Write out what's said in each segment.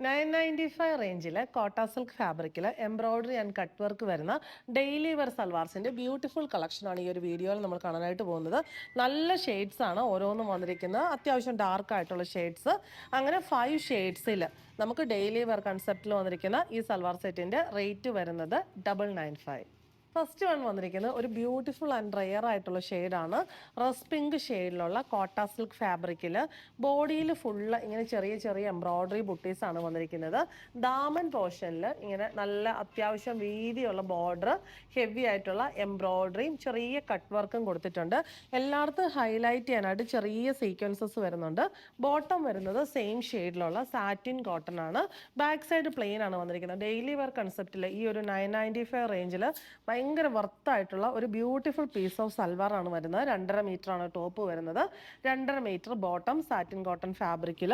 995 റേഞ്ചിൽ കോട്ട സിൽക്ക് ഫാബ്രിക്കിൽ എംബ്രോയിഡറി ആൻഡ് കട്ട് വർക്ക് വരുന്ന ഡെയിലി വെയർ സൽവാർസിൻ്റെ ബ്യൂട്ടിഫുൾ കളക്ഷനാണ് ഈ ഒരു വീഡിയോയിൽ നമ്മൾ കാണാനായിട്ട് പോകുന്നത്. നല്ല ഷെയ്ഡ്സ് ആണ് ഓരോന്നും വന്നിരിക്കുന്നത്, അത്യാവശ്യം ഡാർക്ക് ആയിട്ടുള്ള ഷെയ്ഡ്സ്. അങ്ങനെ 5 ഷെയ്ഡ്സിൽ നമുക്ക് ഡെയിലി വെയർ കൺസെപ്റ്റിൽ വന്നിരിക്കുന്ന ഈ സൽവാർ സെറ്റിൻ്റെ റേറ്റ് വരുന്നത് 995. ഫസ്റ്റ് വൺ വന്നിരിക്കുന്നത് ഒരു ബ്യൂട്ടിഫുൾ ആൻഡ് റെയർ ആയിട്ടുള്ള ഷെയ്ഡാണ്. റസ് പിങ്ക് ഷെയ്ഡിലുള്ള കോട്ട സിൽക്ക് ഫാബ്രിക്കിൽ ബോഡിയിൽ ഫുള്ള് ഇങ്ങനെ ചെറിയ ചെറിയ എംബ്രോയ്ഡറി ബുട്ടീസാണ് വന്നിരിക്കുന്നത്. ദാമൻ പോർഷനിൽ ഇങ്ങനെ നല്ല അത്യാവശ്യം വീതിയുള്ള ബോർഡർ, ഹെവി ആയിട്ടുള്ള എംബ്രോയ്ഡറിയും ചെറിയ കട്ട് വർക്കും കൊടുത്തിട്ടുണ്ട്. എല്ലായിടത്തും ഹൈലൈറ്റ് ചെയ്യാനായിട്ട് ചെറിയ സീക്വൻസസ് വരുന്നുണ്ട്. ബോട്ടം വരുന്നത് സെയിം ഷെയ്ഡിലുള്ള സാറ്റിൻ കോട്ടൺ ആണ്. ബാക്ക് സൈഡ് പ്ലെയിൻ ആണ് വന്നിരിക്കുന്നത്. ഡെയിലി വെയർ കൺസെപ്റ്റിൽ ഈ ഒരു 995 റേഞ്ചിൽ ഭയങ്കര വർത്തായിട്ടുള്ള ഒരു ബ്യൂട്ടിഫുൾ പീസ് ഓഫ് സൽവാർ ആണ് വരുന്നത്. 2.5 മീറ്റർ ആണ് ടോപ്പ് വരുന്നത്, 2.5 മീറ്റർ ബോട്ടം സാറ്റിൻ കോട്ടൺ ഫാബ്രിക്കിൽ.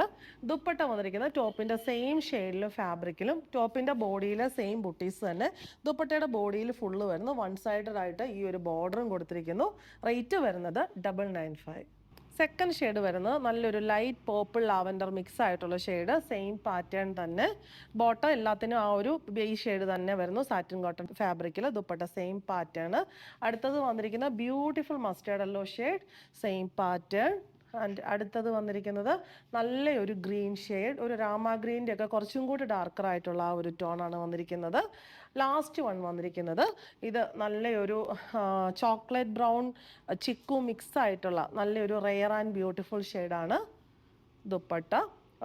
ദുപ്പട്ട വന്നിരിക്കുന്നത് ടോപ്പിന്റെ സെയിം ഷെയ്ഡിലും ഫാബ്രിക്കിലും, ടോപ്പിന്റെ ബോഡിയിലെ സെയിം ബുട്ടീസ് തന്നെ. ദുപ്പട്ടയുടെ ബോഡിയിൽ ഫുള്ള് വരുന്നു, വൺ സൈഡഡ് ആയിട്ട് ഈ ഒരു ബോർഡറും കൊടുത്തിരിക്കുന്നു. റേറ്റ് വരുന്നത് 995. സെക്കൻഡ് ഷെയ്ഡ് വരുന്നത് നല്ലൊരു ലൈറ്റ് പേർപ്പിൾ ലാവൻഡർ മിക്സ് ആയിട്ടുള്ള ഷെയ്ഡ്, സെയിം പാറ്റേൺ തന്നെ. ബോട്ടം എല്ലാത്തിനും ആ ഒരു ബേസ് ഷെയ്ഡ് തന്നെ വരുന്നു, സാറ്റിൻ കോട്ടൺ ഫാബ്രിക്കിൽ. Dupatta same pattern. അടുത്തത് വന്നിരിക്കുന്ന beautiful mustard yellow shade, same pattern. And അടുത്തത് വന്നിരിക്കുന്നത് നല്ലൊരു ഗ്രീൻ ഷെയ്ഡ്, ഒരു രാമ ഗ്രീൻ്റെ ഒക്കെ കുറച്ചും കൂടി ഡാർക്കർ ആയിട്ടുള്ള ആ ഒരു ടോണാണ് വന്നിരിക്കുന്നത്. ലാസ്റ്റ് വൺ വന്നിരിക്കുന്നത് ഇത് നല്ലൊരു ചോക്ലേറ്റ് ബ്രൗൺ ചിക്കു മിക്സ് ആയിട്ടുള്ള നല്ലൊരു റെയർ ആൻഡ് ബ്യൂട്ടിഫുൾ ഷെയ്ഡാണ്. ദുപ്പട്ട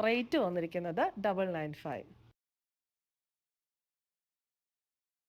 റേറ്റ് വന്നിരിക്കുന്നത് 995.